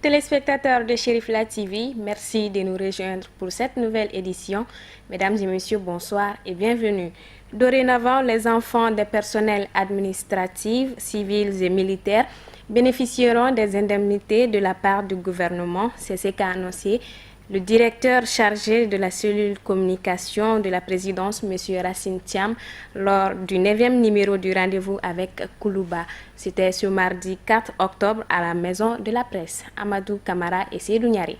Téléspectateurs de Chérifla TV, merci de nous rejoindre pour cette nouvelle édition. Mesdames et messieurs, bonsoir et bienvenue. Dorénavant, les enfants des personnels administratifs, civils et militaires bénéficieront des indemnités de la part du gouvernement. C'est ce qu'a annoncé le directeur chargé de la cellule communication de la présidence, M. Racine Thiam, lors du 9e numéro du rendez-vous avec Koulouba. C'était ce mardi 4 octobre à la Maison de la Presse. Amadou Kamara et Seydou Niari.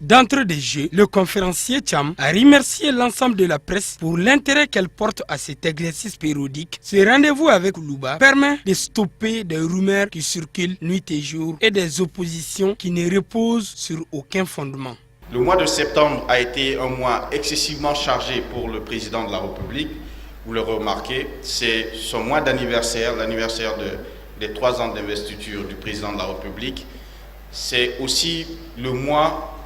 D'entre des jeux, le conférencier Thiam a remercié l'ensemble de la presse pour l'intérêt qu'elle porte à cet exercice périodique. Ce rendez-vous avec Koulouba permet de stopper des rumeurs qui circulent nuit et jour et des oppositions qui ne reposent sur aucun fondement. Le mois de septembre a été un mois excessivement chargé pour le président de la République. Vous le remarquez, c'est son mois d'anniversaire, l'anniversaire des 3 ans d'investiture du président de la République. C'est aussi le mois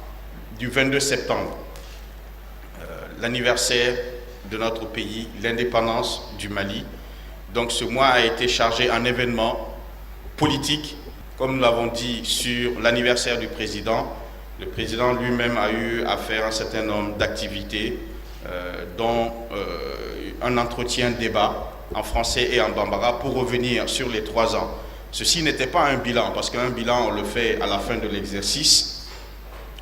du 22 septembre, l'anniversaire de notre pays, l'indépendance du Mali. Donc ce mois a été chargé en événements politiques, comme nous l'avons dit, sur l'anniversaire du président. Le président lui-même a eu à faire un certain nombre d'activités, dont un entretien-débat en français et en bambara pour revenir sur les 3 ans. Ceci n'était pas un bilan, parce qu'un bilan, on le fait à la fin de l'exercice,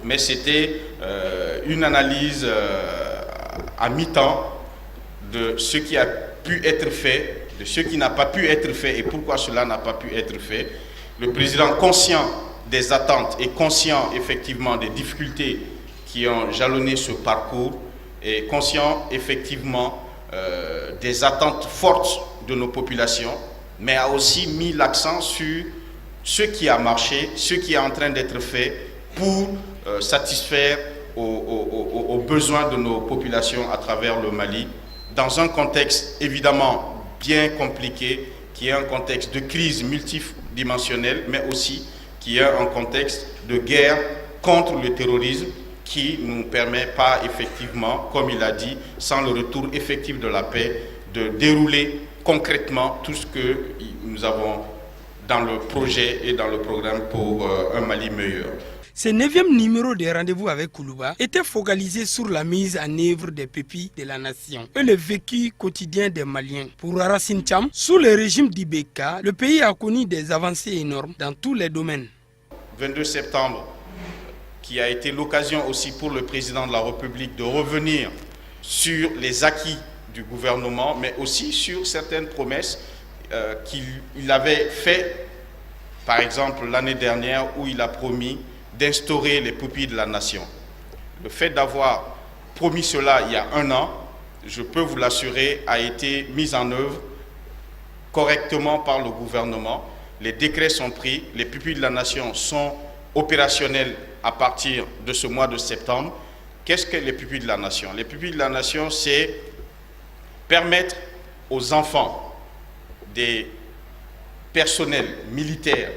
mais c'était une analyse à mi-temps de ce qui a pu être fait, de ce qui n'a pas pu être fait et pourquoi cela n'a pas pu être fait. Le président, conscient des attentes et conscient effectivement des difficultés qui ont jalonné ce parcours, et conscient effectivement des attentes fortes de nos populations, mais a aussi mis l'accent sur ce qui a marché, ce qui est en train d'être fait pour satisfaire aux besoins de nos populations à travers le Mali, dans un contexte évidemment bien compliqué, qui est un contexte de crise multidimensionnelle, mais aussi qui est un contexte de guerre contre le terrorisme, qui ne nous permet pas effectivement, comme il a dit, sans le retour effectif de la paix, de dérouler concrètement tout ce que nous avons dans le projet et dans le programme pour un Mali meilleur. Ce 9e numéro de rendez-vous avec Koulouba était focalisé sur la mise en œuvre des pupilles de la nation et le vécu quotidien des Maliens. Pour Racine Thiam, sous le régime d'Ibeka, le pays a connu des avancées énormes dans tous les domaines. 22 septembre, qui a été l'occasion aussi pour le président de la République de revenir sur les acquis du gouvernement, mais aussi sur certaines promesses qu'il avait faites, par exemple l'année dernière où il a promis d'instaurer les pupilles de la nation. Le fait d'avoir promis cela il y a 1 an, je peux vous l'assurer, a été mis en œuvre correctement par le gouvernement. Les décrets sont pris, les pupilles de la nation sont opérationnelles à partir de ce mois de septembre. Qu'est-ce que les pupilles de la nation? Les pupilles de la nation, c'est permettre aux enfants des personnels militaires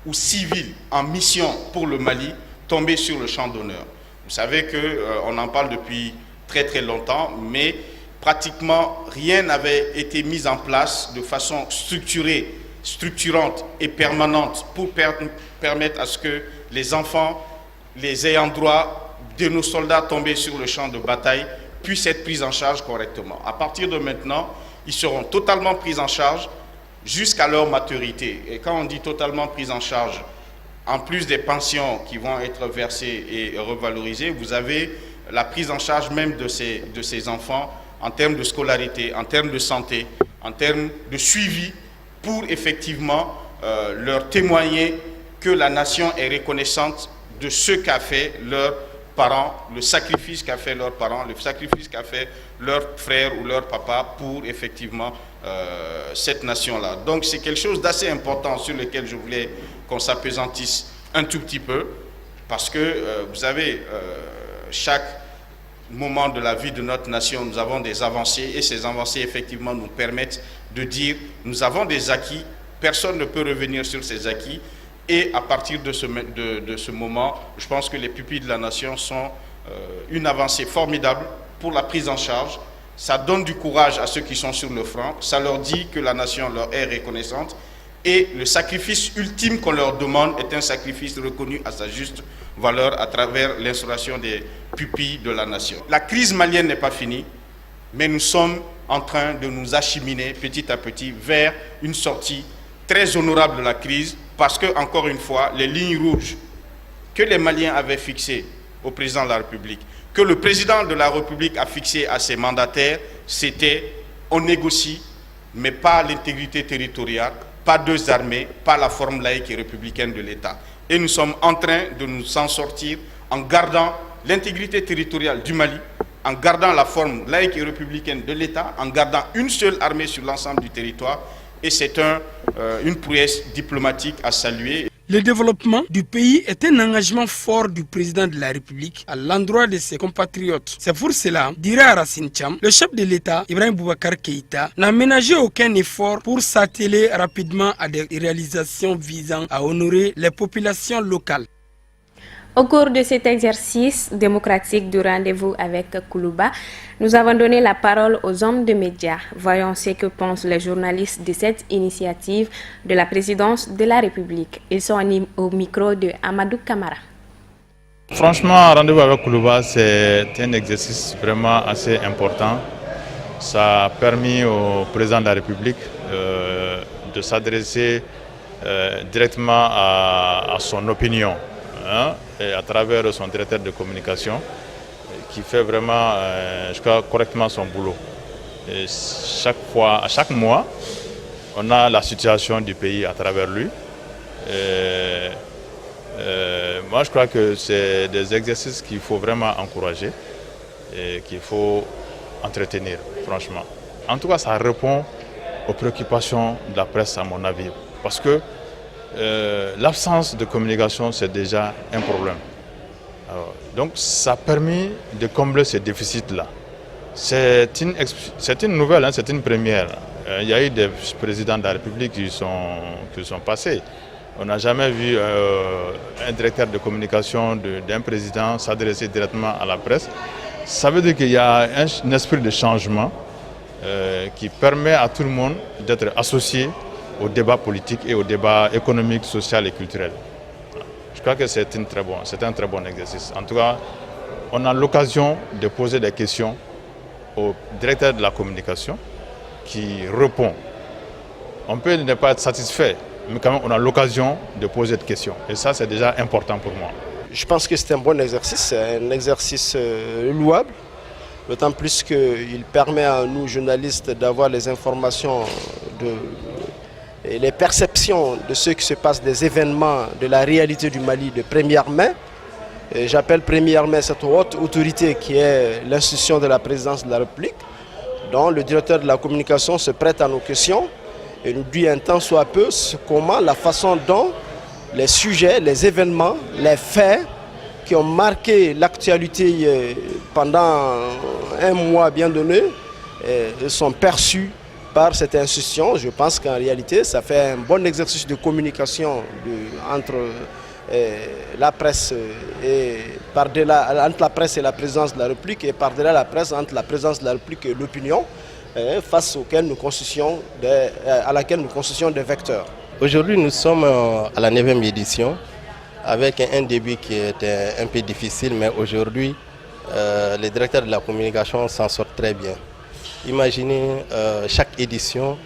ou civils en mission pour le Mali tomber sur le champ d'honneur. Vous savez qu'on en parle depuis très très longtemps, mais pratiquement rien n'avait été mis en place de façon structurée, structurante et permanente pour permettre à ce que les enfants, les ayants droit de nos soldats tombés sur le champ de bataille puissent être pris en charge correctement. À partir de maintenant, ils seront totalement pris en charge jusqu'à leur maturité. Et quand on dit totalement prise en charge, en plus des pensions qui vont être versées et revalorisées, vous avez la prise en charge même de ces enfants en termes de scolarité, en termes de santé, en termes de suivi, pour effectivement leur témoigner que la nation est reconnaissante de ce qu'a fait leur parents, le sacrifice qu'a fait leurs parents, le sacrifice qu'a fait leur frère ou leur papa pour effectivement cette nation-là. Donc c'est quelque chose d'assez important sur lequel je voulais qu'on s'appesantisse un tout petit peu, parce que vous savez, chaque moment de la vie de notre nation, nous avons des avancées, et ces avancées effectivement nous permettent de dire nous avons des acquis, personne ne peut revenir sur ces acquis. Et à partir de ce moment, je pense que les pupilles de la nation sont une avancée formidable pour la prise en charge. Ça donne du courage à ceux qui sont sur le front. Ça leur dit que la nation leur est reconnaissante. Et le sacrifice ultime qu'on leur demande est un sacrifice reconnu à sa juste valeur à travers l'instauration des pupilles de la nation. La crise malienne n'est pas finie, mais nous sommes en train de nous acheminer petit à petit vers une sortie très honorable de la crise, parce que, encore une fois, les lignes rouges que les Maliens avaient fixées au président de la République, que le président de la République a fixées à ses mandataires, c'était on négocie, mais pas l'intégrité territoriale, pas deux armées, pas la forme laïque et républicaine de l'État. Et nous sommes en train de nous en sortir en gardant l'intégrité territoriale du Mali, en gardant la forme laïque et républicaine de l'État, en gardant une seule armée sur l'ensemble du territoire. Et c'est une prouesse diplomatique à saluer. Le développement du pays est un engagement fort du président de la République à l'endroit de ses compatriotes. C'est pour cela, dirait Racine Cham, le chef de l'État, Ibrahim Boubacar Keïta, n'a ménagé aucun effort pour s'atteler rapidement à des réalisations visant à honorer les populations locales. Au cours de cet exercice démocratique du rendez-vous avec Koulouba, nous avons donné la parole aux hommes de médias. Voyons ce que pensent les journalistes de cette initiative de la présidence de la République. Ils sont au micro de Amadou Kamara. Franchement, rendez-vous avec Koulouba, c'est un exercice vraiment assez important. Ça a permis au président de la République de s'adresser directement à son opinion. Et à travers son directeur de communication qui fait vraiment je crois, correctement son boulot. Et à chaque mois, on a la situation du pays à travers lui. Moi, je crois que c'est des exercices qu'il faut vraiment encourager et qu'il faut entretenir, franchement. En tout cas, ça répond aux préoccupations de la presse, à mon avis. Parce que l'absence de communication, c'est déjà un problème. Alors, donc, ça a permis de combler ce déficit-là. C'est une nouvelle, hein, c'est une première. Il y a eu des présidents de la République qui sont passés. On n'a jamais vu un directeur de communication d'un président s'adresser directement à la presse. Ça veut dire qu'il y a un esprit de changement qui permet à tout le monde d'être associé au débat politique et au débat économique, social et culturel. Je crois que c'est un très bon exercice. En tout cas, on a l'occasion de poser des questions au directeur de la communication qui répond. On peut ne pas être satisfait, mais quand même on a l'occasion de poser des questions. Et ça, c'est déjà important pour moi. Je pense que c'est un bon exercice, c'est un exercice louable, d'autant plus qu'il permet à nous, journalistes, d'avoir les informations et les perceptions de ce qui se passe, des événements, de la réalité du Mali de première main. J'appelle première main cette haute autorité qui est l'institution de la présidence de la République, dont le directeur de la communication se prête à nos questions et nous dit un tant soit peu comment, la façon dont les sujets, les événements, les faits qui ont marqué l'actualité pendant un mois bien donné sont perçus par cette institution. Je pense qu'en réalité, ça fait un bon exercice de communication entre la presse et entre la presse et la présidence de la République et par-delà la presse entre la présidence de la République et l'opinion face à laquelle nous constituons des vecteurs. Aujourd'hui, nous sommes à la 9e édition avec un début qui était un peu difficile, mais aujourd'hui, les directeurs de la communication s'en sortent très bien. Imaginez chaque édition,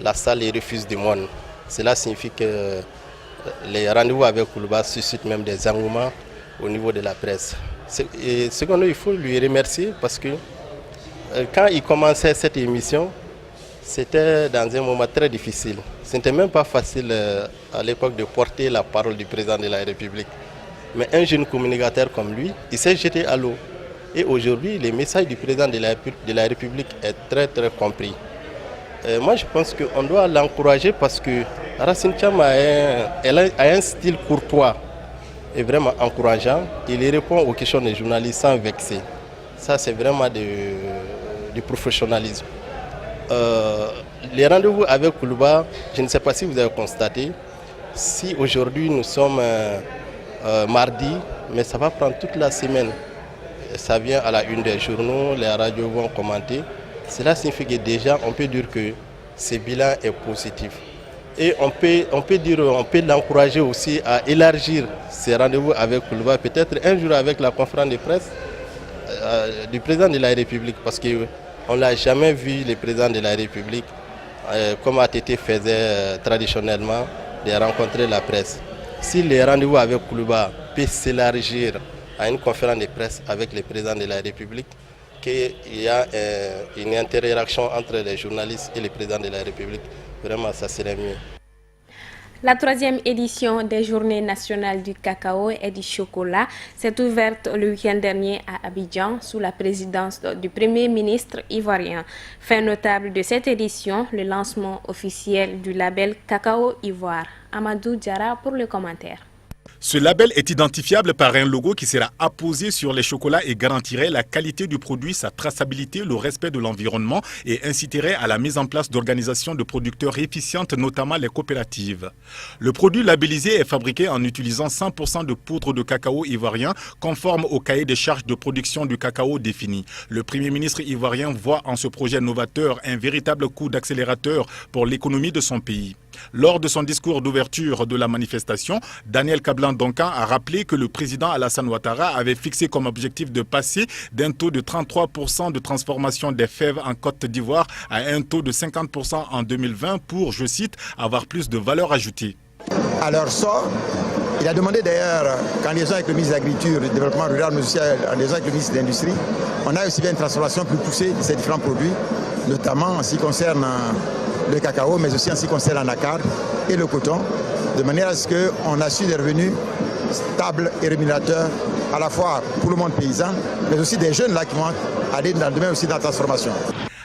la salle est refuse du monde. Cela signifie que les rendez-vous avec Koulouba suscitent même des engouements au niveau de la presse. Et cependant, il faut lui remercier parce que quand il commençait cette émission, c'était dans un moment très difficile. Ce n'était même pas facile à l'époque de porter la parole du président de la République. Mais un jeune communicateur comme lui, il s'est jeté à l'eau. Et aujourd'hui, le message du président de la République est très très compris. Moi, je pense qu'on doit l'encourager parce que Racine Cham a un style courtois et vraiment encourageant. Il répond aux questions des journalistes sans vexer. Ça, c'est vraiment du professionnalisme. Les rendez-vous avec Koulouba, je ne sais pas si vous avez constaté, si aujourd'hui nous sommes mardi, mais ça va prendre toute la semaine. Ça vient à la une des journaux, les radios vont commenter. Cela signifie que déjà on peut dire que ce bilan est positif. Et on peut l'encourager aussi à élargir ses rendez-vous avec Kouliba, peut-être un jour avec la conférence de presse du président de la République, parce qu'on ne l'a jamais vu, le président de la République, comme ATT faisait traditionnellement, de rencontrer la presse. Si les rendez-vous avec Kouliba peuvent s'élargir à une conférence de presse avec le président de la République, qu'il y a une interaction entre les journalistes et le président de la République, vraiment ça serait mieux. La 3e édition des Journées nationales du cacao et du chocolat s'est ouverte le week-end dernier à Abidjan sous la présidence du Premier ministre ivoirien. Fait notable de cette édition, le lancement officiel du label Cacao Ivoire. Amadou Diarra pour le commentaire. Ce label est identifiable par un logo qui sera apposé sur les chocolats et garantirait la qualité du produit, sa traçabilité, le respect de l'environnement et inciterait à la mise en place d'organisations de producteurs efficientes, notamment les coopératives. Le produit labellisé est fabriqué en utilisant 100% de poudre de cacao ivoirien conforme au cahier des charges de production du cacao défini. Le Premier ministre ivoirien voit en ce projet novateur un véritable coup d'accélérateur pour l'économie de son pays. Lors de son discours d'ouverture de la manifestation, Daniel Kablan-Donkan a rappelé que le président Alassane Ouattara avait fixé comme objectif de passer d'un taux de 33% de transformation des fèves en Côte d'Ivoire à un taux de 50% en 2020 pour, je cite, avoir plus de valeur ajoutée. À leur sort, il a demandé d'ailleurs, qu'en liaison avec le ministre de l'Agriculture, du Développement rural, mais aussi en liaison avec le ministre de l'Industrie, on a aussi bien une transformation plus poussée de ces différents produits, notamment en ce qui concerne le cacao, mais aussi en ce qui concerne l'anacarde et le coton, de manière à ce qu'on assure des revenus stables et rémunérateurs à la fois pour le monde paysan, mais aussi des jeunes là qui vont aller dans le domaine aussi de la transformation.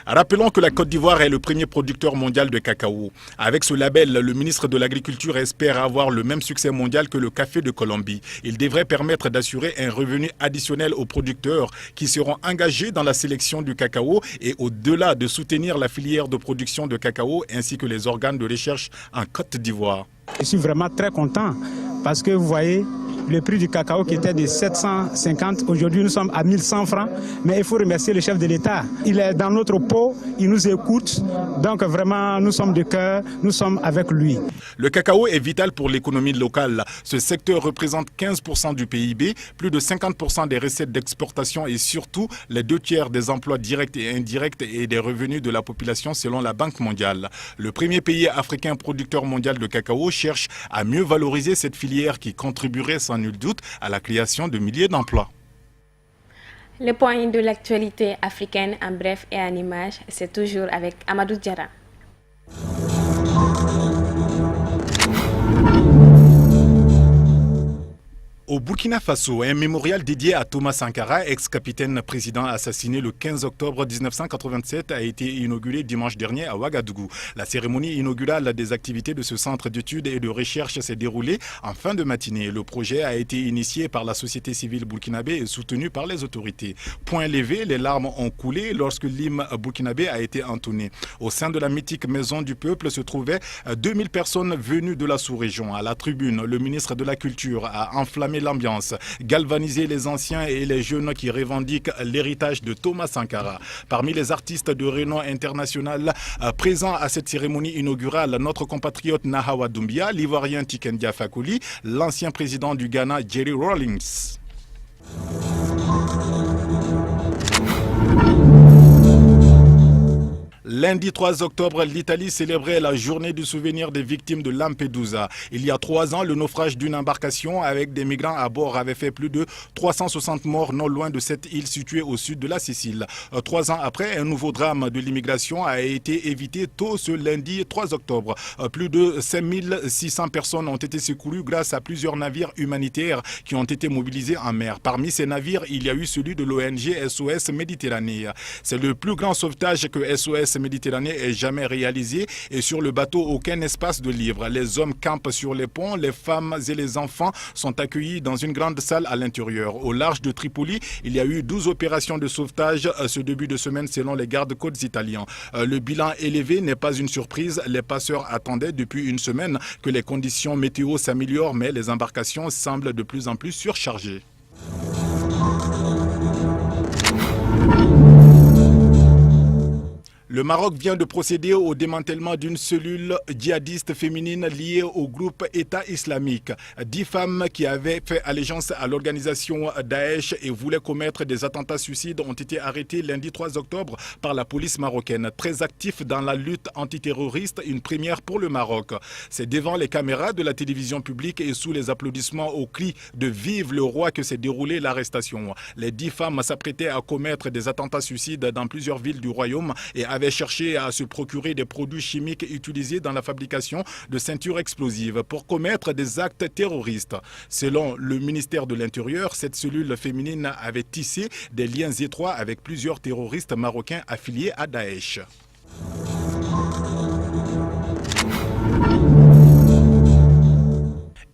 Rappelons que la Côte d'Ivoire est le premier producteur mondial de cacao. Avec ce label, le ministre de l'Agriculture espère avoir le même succès mondial que le café de Colombie. Il devrait permettre d'assurer un revenu additionnel aux producteurs qui seront engagés dans la sélection du cacao et au-delà de soutenir la filière de production de cacao ainsi que les organes de recherche en Côte d'Ivoire. Je suis vraiment très content parce que vous voyez, le prix du cacao qui était de 750, aujourd'hui nous sommes à 1100 francs, mais il faut remercier le chef de l'État. Il est dans notre peau, il nous écoute, donc vraiment nous sommes de cœur, nous sommes avec lui. Le cacao est vital pour l'économie locale. Ce secteur représente 15% du PIB, plus de 50% des recettes d'exportation et surtout les 2/3 des emplois directs et indirects et des revenus de la population selon la Banque mondiale. Le premier pays africain producteur mondial de cacao cherche à mieux valoriser cette filière qui contribuerait sans nul doute à la création de milliers d'emplois. Les points de l'actualité africaine en bref et en images, c'est toujours avec Amadou Diarra. Au Burkina Faso, un mémorial dédié à Thomas Sankara, ex-capitaine président assassiné le 15 octobre 1987, a été inauguré dimanche dernier à Ouagadougou. La cérémonie inaugurale des activités de ce centre d'études et de recherche s'est déroulée en fin de matinée. Le projet a été initié par la société civile burkinabé et soutenu par les autorités. Point levé, les larmes ont coulé lorsque l'hymne burkinabé a été entonné. Au sein de la mythique maison du peuple se trouvaient 2000 personnes venues de la sous-région. À la tribune, le ministre de la Culture a enflammé l'ambiance, galvaniser les anciens et les jeunes qui revendiquent l'héritage de Thomas Sankara. Parmi les artistes de renom international présents à cette cérémonie inaugurale, notre compatriote Nahawa Doumbia, l'ivoirien Tikendia Fakoly, l'ancien président du Ghana Jerry Rawlings. Lundi 3 octobre, l'Italie célébrait la journée du souvenir des victimes de Lampedusa. Il y a 3 ans, le naufrage d'une embarcation avec des migrants à bord avait fait plus de 360 morts non loin de cette île située au sud de la Sicile. 3 ans après, un nouveau drame de l'immigration a été évité tôt ce lundi 3 octobre. Plus de 5600 personnes ont été secourues grâce à plusieurs navires humanitaires qui ont été mobilisés en mer. Parmi ces navires, il y a eu celui de l'ONG SOS Méditerranée. C'est le plus grand sauvetage que SOS Méditerranée ait jamais réalisé et sur le bateau, aucun espace de libre. Les hommes campent sur les ponts, les femmes et les enfants sont accueillis dans une grande salle à l'intérieur. Au large de Tripoli, il y a eu 12 opérations de sauvetage ce début de semaine selon les gardes-côtes italiens. Le bilan élevé n'est pas une surprise. Les passeurs attendaient depuis une semaine que les conditions météo s'améliorent, mais les embarcations semblent de plus en plus surchargées. Le Maroc vient de procéder au démantèlement d'une cellule djihadiste féminine liée au groupe État islamique. 10 femmes qui avaient fait allégeance à l'organisation Daesh et voulaient commettre des attentats suicides ont été arrêtées lundi 3 octobre par la police marocaine. Très actifs dans la lutte antiterroriste, une première pour le Maroc. C'est devant les caméras de la télévision publique et sous les applaudissements au cri de Vive le roi que s'est déroulée l'arrestation. Les 10 femmes s'apprêtaient à commettre des attentats suicides dans plusieurs villes du royaume et avaient cherché à se procurer des produits chimiques utilisés dans la fabrication de ceintures explosives pour commettre des actes terroristes. Selon le ministère de l'Intérieur, cette cellule féminine avait tissé des liens étroits avec plusieurs terroristes marocains affiliés à Daesh.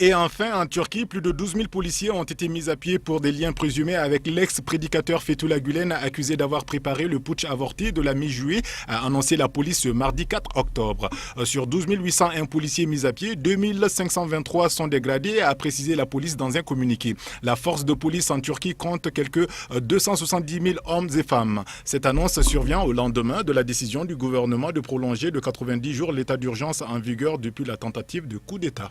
Et enfin, en Turquie, plus de 12 000 policiers ont été mis à pied pour des liens présumés avec l'ex-prédicateur Fethullah Gülen, accusé d'avoir préparé le putsch avorté de la mi-juillet, a annoncé la police ce mardi 4 octobre. Sur 12 801 policiers mis à pied, 2 523 sont dégradés, a précisé la police dans un communiqué. La force de police en Turquie compte quelques 270 000 hommes et femmes. Cette annonce survient au lendemain de la décision du gouvernement de prolonger de 90 jours l'état d'urgence en vigueur depuis la tentative de coup d'État.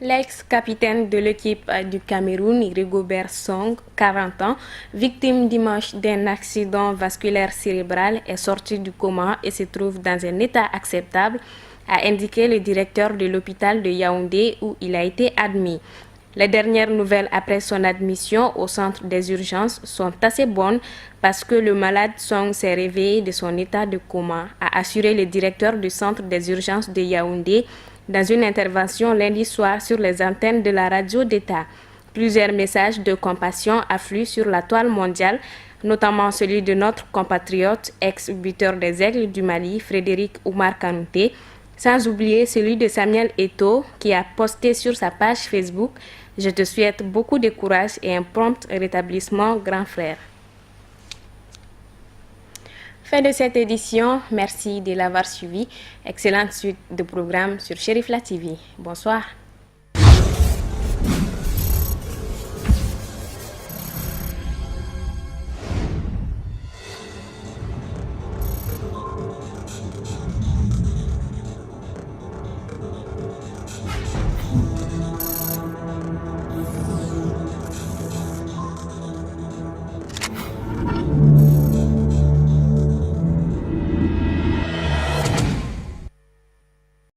L'ex-capitaine de l'équipe du Cameroun, Rigobert Song, 40 ans, victime dimanche d'un accident vasculaire cérébral, est sorti du coma et se trouve dans un état acceptable, a indiqué le directeur de l'hôpital de Yaoundé où il a été admis. Les dernières nouvelles après son admission au centre des urgences sont assez bonnes parce que le malade Song s'est réveillé de son état de coma, a assuré le directeur du centre des urgences de Yaoundé dans une intervention lundi soir sur les antennes de la radio d'État. Plusieurs messages de compassion affluent sur la toile mondiale, notamment celui de notre compatriote ex-buteur des Aigles du Mali, Frédéric Oumar Kanouté, sans oublier celui de Samuel Eto'o qui a posté sur sa page Facebook « Je te souhaite beaucoup de courage et un prompt rétablissement, grand frère ». Fin de cette édition, merci de l'avoir suivi. Excellente suite de programmes sur Cherifla TV. Bonsoir.